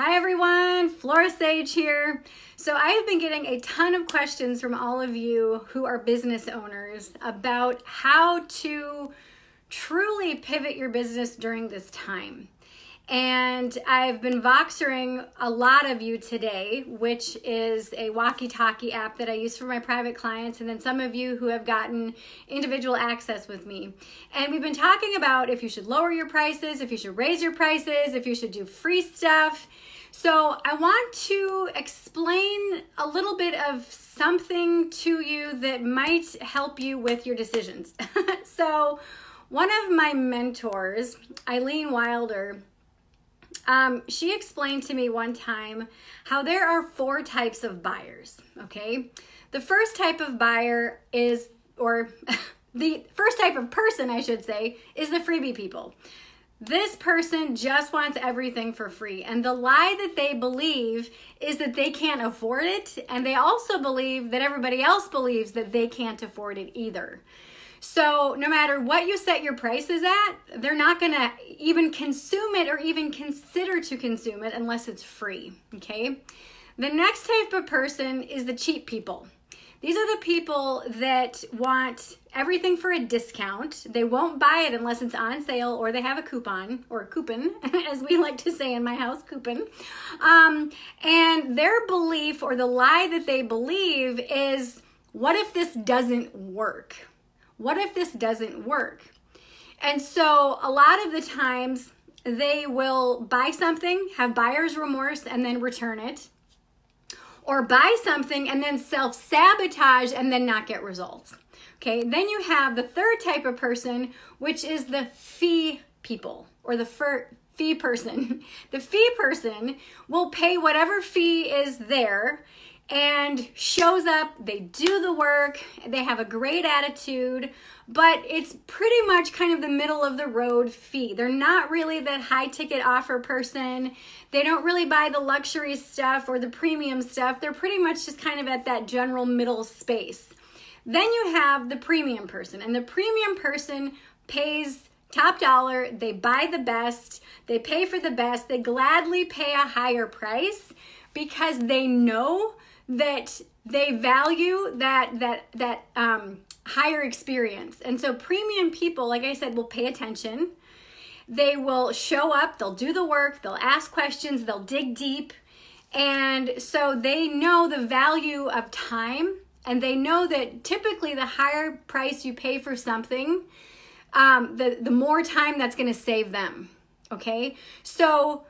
Hi everyone, Flora Sage here. So I have been getting a ton of questions from all of you who are business owners about how to truly pivot your business during this time. And I've been Voxering a lot of you today, which is a walkie-talkie app that I use for my private clients, and then some of you who have gotten individual access with me. And we've been talking about if you should lower your prices, if you should raise your prices, if you should do free stuff. So I want to explain a little bit of something to you that might help you with your decisions. So one of my mentors, Eileen Wilder, she explained to me one time how there are 4 types of buyers, okay? The first type of buyer is, or the first type of person, I should say, is the freebie people. This person just wants everything for free. And the lie that they believe is that they can't afford it. And they also believe that everybody else believes that they can't afford it either. So no matter what you set your prices at, they're not going to even consume it or even consider to consume it unless it's free, okay? The next type of person is the cheap people. These are the people that want everything for a discount. They won't buy it unless it's on sale or they have a coupon, or a coupon, as we like to say in my house, coupon. And their belief, or the lie that they believe, is, what if this doesn't work? What if this doesn't work? And so a lot of the times they will buy something, have buyer's remorse, and then return it. Or buy something and then self-sabotage and then not get results. Okay, then you have the third type of person, which is the fee people, or the fee person. The fee person will pay whatever fee is there and shows up, they do the work, they have a great attitude, but it's pretty much kind of the middle of the road fee. They're not really that high ticket offer person. They don't really buy the luxury stuff or the premium stuff. They're pretty much just kind of at that general middle space. Then you have the premium person, and the premium person pays top dollar. They buy the best, they pay for the best, they gladly pay a higher price because they know that they value that higher experience. And so premium people, like I said, will pay attention. They will show up, they'll do the work, they'll ask questions, they'll dig deep. And so they know the value of time, and they know that typically the higher price you pay for something, the more time that's going to save them, okay? So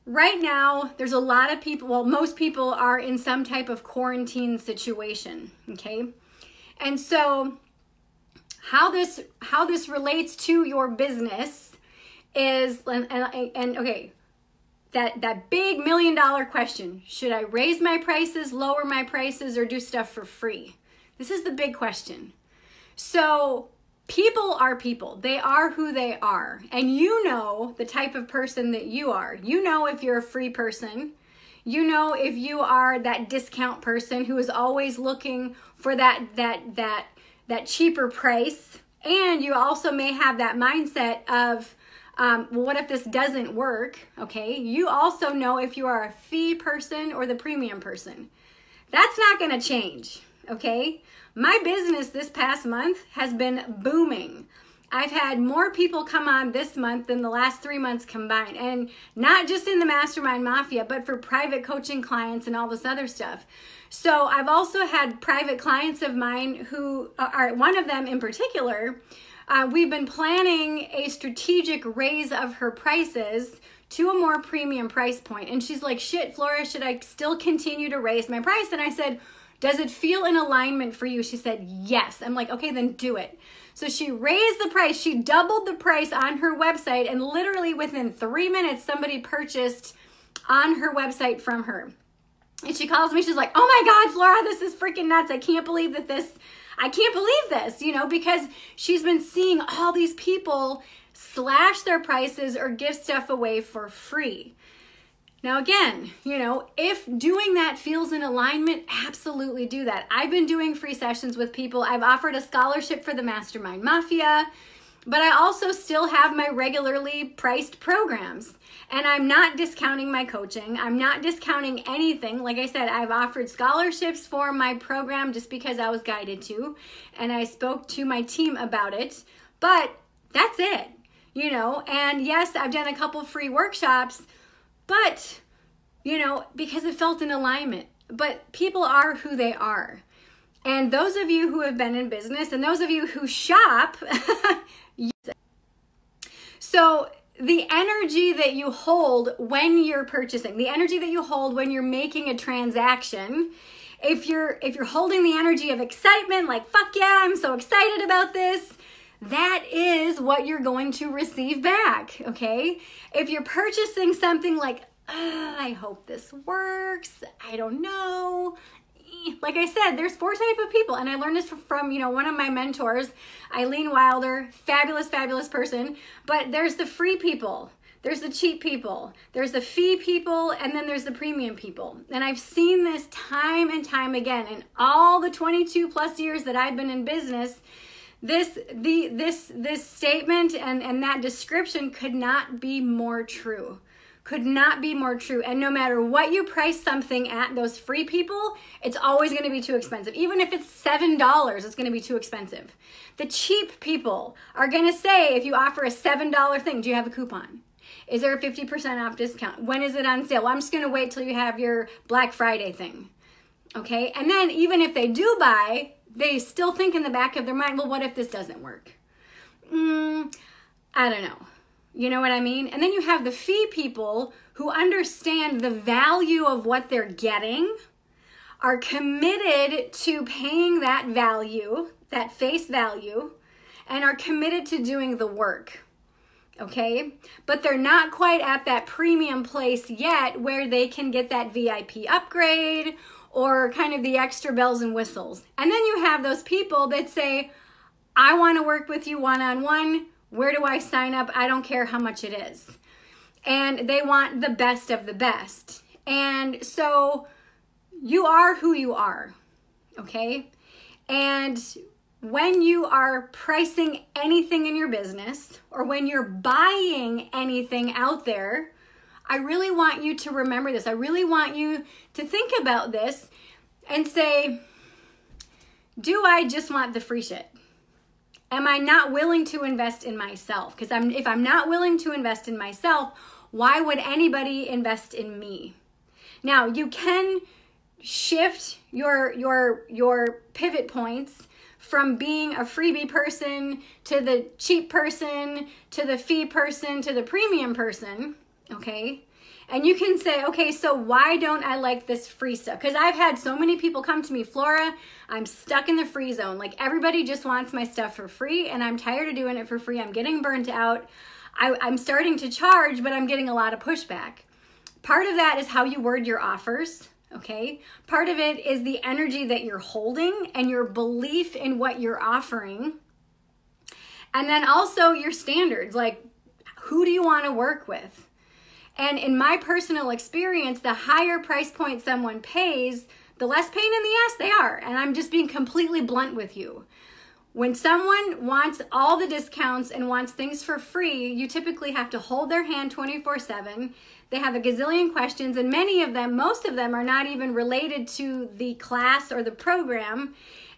right now, there's a lot of people, well, most people are in some type of quarantine situation, okay? And so how this relates to your business is, and okay, that big $1 million question, should I raise my prices, lower my prices, or do stuff for free? This is the big question. So people are people. They are who they are. And you know the type of person that you are. You know if you're a free person. You know if you are that discount person who is always looking for that cheaper price. And you also may have that mindset of, well, what if this doesn't work? Okay. You also know if you are a fee person or the premium person. That's not going to change. Okay. My business this past month has been booming. I've had more people come on this month than the last 3 months combined. And not just in the Mastermind Mafia, but for private coaching clients and all this other stuff. So I've also had private clients of mine who are, one of them in particular, we've been planning a strategic raise of her prices to a more premium price point. And she's like, shit, Flora, should I still continue to raise my price? And I said, does it feel in alignment for you? She said, yes. I'm like, okay, then do it. So she raised the price. She doubled the price on her website, and literally within 3 minutes, somebody purchased on her website from her. And she calls me, she's like, oh my God, Flora, this is freaking nuts. I can't believe this, you know, because she's been seeing all these people slash their prices or give stuff away for free. Now again, you know, if doing that feels in alignment, absolutely do that. I've been doing free sessions with people. I've offered a scholarship for the Mastermind Mafia. but I also still have my regularly priced programs. And I'm not discounting my coaching. I'm not discounting anything. Like I said, I've offered scholarships for my program just because I was guided to, and I spoke to my team about it, but that's it, you know. And yes, I've done a couple free workshops, but, you know, because it felt in alignment. But people are who they are. And those of you who have been in business and those of you who shop, so the energy that you hold when you're purchasing, the energy that you hold when you're making a transaction, if you're holding the energy of excitement, like, fuck yeah, I'm so excited about this, that is what you're going to receive back, okay? If you're purchasing something like, I hope this works, I don't know. Like I said, there's 4 types of people, and I learned this from, you know, one of my mentors, Eileen Wilder, fabulous, fabulous person. But there's the free people, there's the cheap people, there's the fee people, and then there's the premium people. And I've seen this time and time again in all the 22 plus years that I've been in business. This statement and that description could not be more true. Could not be more true. And no matter what you price something at, those free people, it's always going to be too expensive. Even if it's $7, it's going to be too expensive. The cheap people are going to say, if you offer a $7 thing, do you have a coupon? Is there a 50% off discount? When is it on sale? Well, I'm just going to wait till you have your Black Friday thing. Okay? And then even if they do buy, they still think in the back of their mind, well, what if this doesn't work? I don't know. You know what I mean? And then you have the fee people who understand the value of what they're getting, are committed to paying that value, that face value, and are committed to doing the work. Okay? But they're not quite at that premium place yet where they can get that VIP upgrade or kind of the extra bells and whistles. And then you have those people that say, I want to work with you one-on-one. Where do I sign up? I don't care how much it is. And they want the best of the best. And so you are who you are, okay? And when you are pricing anything in your business or when you're buying anything out there, I really want you to remember this. I really want you to think about this and say, do I just want the free shit? Am I not willing to invest in myself? Because if I'm not willing to invest in myself, why would anybody invest in me? Now, you can shift your pivot points from being a freebie person to the cheap person to the fee person to the premium person, okay? And you can say, okay, so why don't I like this free stuff? Because I've had so many people come to me, Flora, I'm stuck in the free zone. Like, everybody just wants my stuff for free, and I'm tired of doing it for free. I'm getting burnt out. I'm starting to charge, but I'm getting a lot of pushback. Part of that is how you word your offers, okay? Part of it is the energy that you're holding and your belief in what you're offering. And then also your standards, like, who do you want to work with? And in my personal experience, the higher price point someone pays, the less pain in the ass they are. And I'm just being completely blunt with you. When someone wants all the discounts and wants things for free, you typically have to hold their hand 24/7. They have a gazillion questions, and many of them, most of them, are not even related to the class or the program,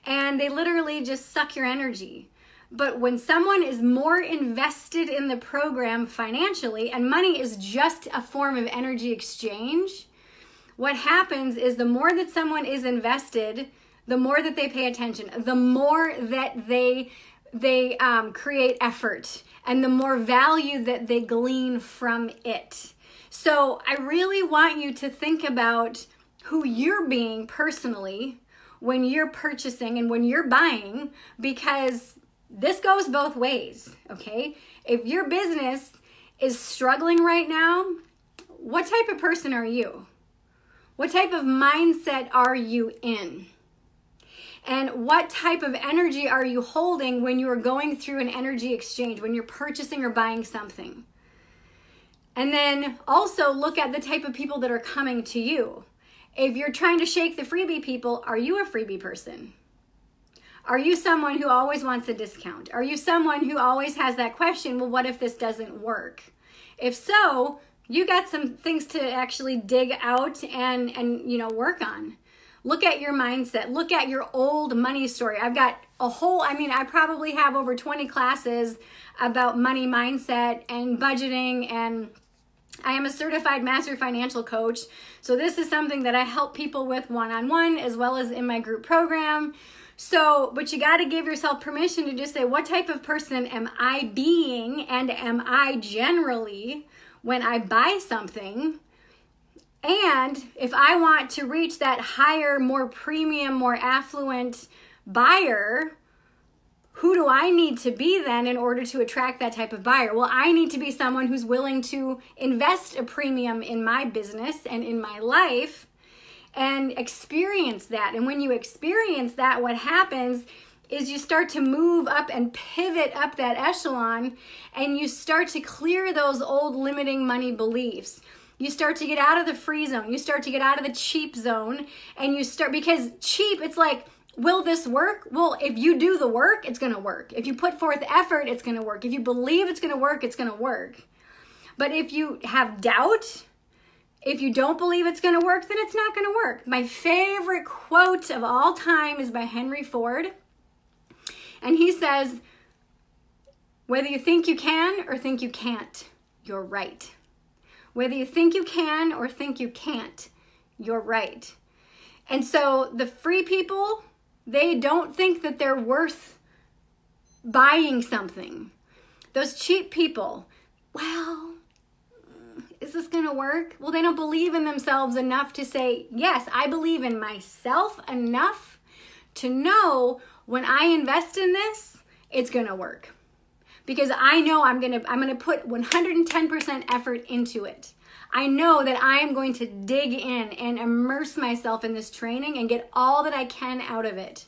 and they literally just suck your energy. But when someone is more invested in the program financially, and money is just a form of energy exchange, what happens is the more that someone is invested, the more that they pay attention, the more that they create effort, and the more value that they glean from it. So I really want you to think about who you're being personally when you're purchasing and when you're buying, because this goes both ways, okay? If your business is struggling right now, what type of person are you? What type of mindset are you in? And what type of energy are you holding when you are going through an energy exchange, when you're purchasing or buying something? And then also look at the type of people that are coming to you. If you're trying to shake the freebie people, are you a freebie person? Are you someone who always wants a discount? Are you someone who always has that question, well, what if this doesn't work? If so, you got some things to actually dig out and work on. Look at your mindset. Look at your old money story. I've got I probably have over 20 classes about money mindset and budgeting, and I am a certified master financial coach. So this is something that I help people with one-on-one as well as in my group program. So, but you got to give yourself permission to just say, what type of person am I being and am I generally when I buy something? And if I want to reach that higher, more premium, more affluent buyer, who do I need to be then in order to attract that type of buyer? Well, I need to be someone who's willing to invest a premium in my business and in my life and experience that. And when you experience that, what happens is you start to move up and pivot up that echelon, and you start to clear those old limiting money beliefs. You start to get out of the free zone. You start to get out of the cheap zone, and because cheap, it's like, will this work? Well, if you do the work, it's going to work. If you put forth effort, it's going to work. If you believe it's going to work, it's going to work. But if you have doubt, if you don't believe it's going to work, then it's not going to work. My favorite quote of all time is by Henry Ford. And he says, whether you think you can or think you can't, you're right. Whether you think you can or think you can't, you're right. And so the free people, they don't think that they're worth buying something. Those cheap people, well, is this going to work? Well, they don't believe in themselves enough to say, yes, I believe in myself enough to know when I invest in this, it's going to work. Because I know I'm going to put 110% effort into it. I know that I am going to dig in and immerse myself in this training and get all that I can out of it.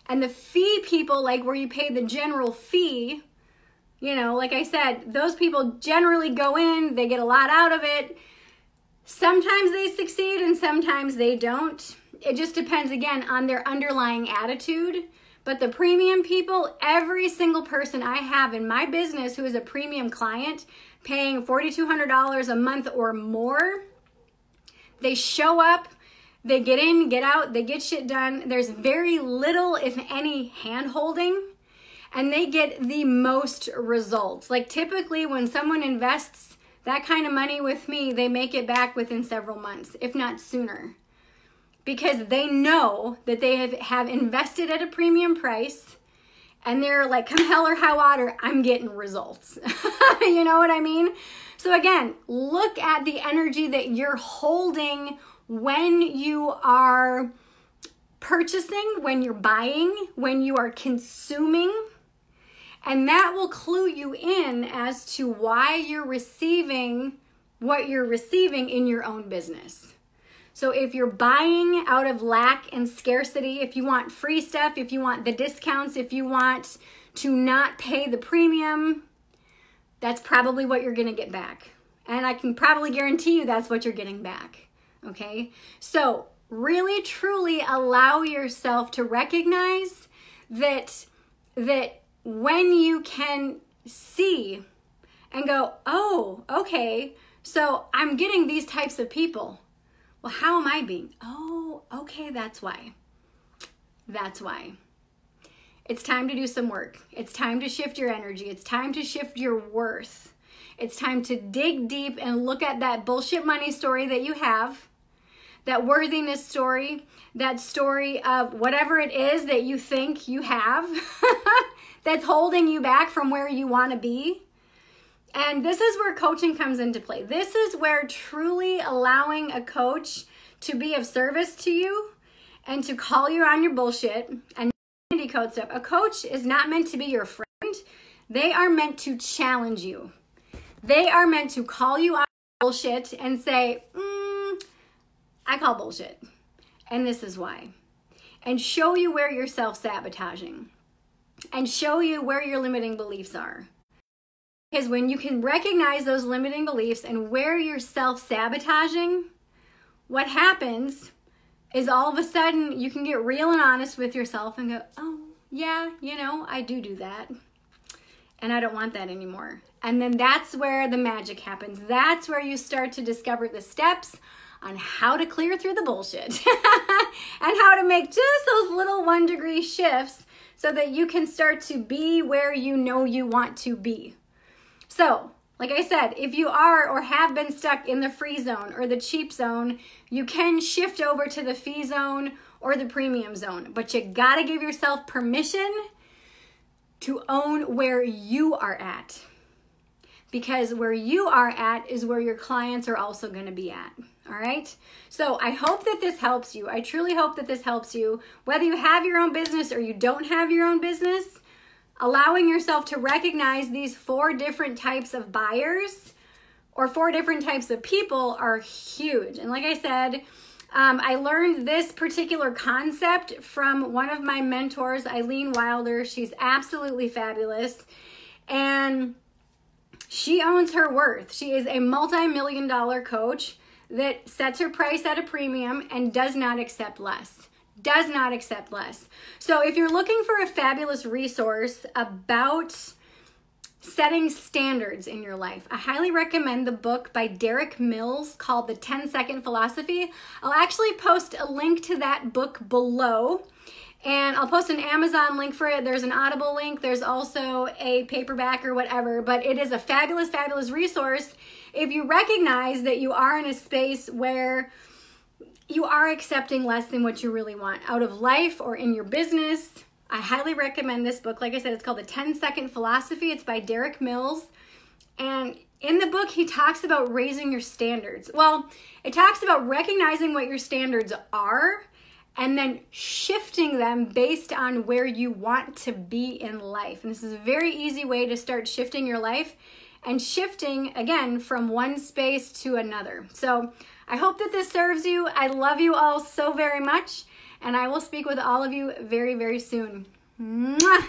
And the fee people, like where you pay the general fee, like I said, those people generally go in, they get a lot out of it. Sometimes they succeed and sometimes they don't. It just depends, again, on their underlying attitude. But the premium people, every single person I have in my business who is a premium client paying $4,200 a month or more, they show up, they get in, get out, they get shit done. There's very little, if any, hand-holding. And they get the most results. Like typically when someone invests that kind of money with me, they make it back within several months, if not sooner. Because they know that they have invested at a premium price and they're like, come hell or high water, I'm getting results. You know what I mean? So again, look at the energy that you're holding when you are purchasing, when you're buying, when you are consuming. And that will clue you in as to why you're receiving what you're receiving in your own business. So if you're buying out of lack and scarcity, if you want free stuff, if you want the discounts, if you want to not pay the premium, that's probably what you're going to get back. And I can probably guarantee you that's what you're getting back. Okay? So really, truly allow yourself to recognize that when you can see and go, oh, okay, so I'm getting these types of people. Well, how am I being? Oh, okay, that's why. That's why. It's time to do some work. It's time to shift your energy. It's time to shift your worth. It's time to dig deep and look at that bullshit money story that you have, that worthiness story, that story of whatever it is that you think you have that's holding you back from where you want to be. And this is where coaching comes into play. This is where truly allowing a coach to be of service to you and to call you on your bullshit and code stuff. A coach is not meant to be your friend. They are meant to challenge you. They are meant to call you on bullshit and say, I call bullshit. And this is why. And show you where you're self-sabotaging. And show you where your limiting beliefs are. Because when you can recognize those limiting beliefs and where you're self-sabotaging, what happens is all of a sudden you can get real and honest with yourself and go, oh, yeah, I do that. And I don't want that anymore. And then that's where the magic happens. That's where you start to discover the steps on how to clear through the bullshit and how to make just those little 1-degree shifts so that you can start to be where you know you want to be. So, like I said, if you are or have been stuck in the free zone or the cheap zone, you can shift over to the fee zone or the premium zone. But you gotta give yourself permission to own where you are at. Because where you are at is where your clients are also gonna be at. All right. So I hope that this helps you. I truly hope that this helps you. Whether you have your own business or you don't have your own business, allowing yourself to recognize these 4 different types of buyers or 4 different types of people are huge. And like I said, I learned this particular concept from one of my mentors, Eileen Wilder. She's absolutely fabulous. And she owns her worth. She is a multi-million-dollar coach that sets her price at a premium and does not accept less. Does not accept less. So if you're looking for a fabulous resource about setting standards in your life, I highly recommend the book by Derek Mills called The 10-Second Philosophy. I'll actually post a link to that book below. And I'll post an Amazon link for it. There's an Audible link. There's also a paperback or whatever. But it is a fabulous, fabulous resource if you recognize that you are in a space where you are accepting less than what you really want out of life or in your business. I highly recommend this book. Like I said, it's called The 10-Second Philosophy. It's by Derek Mills. And in the book, he talks about raising your standards. Well, it talks about recognizing what your standards are and then shifting them based on where you want to be in life. And this is a very easy way to start shifting your life and shifting, again, from one space to another. So I hope that this serves you. I love you all so very much, and I will speak with all of you very, very soon. Mwah!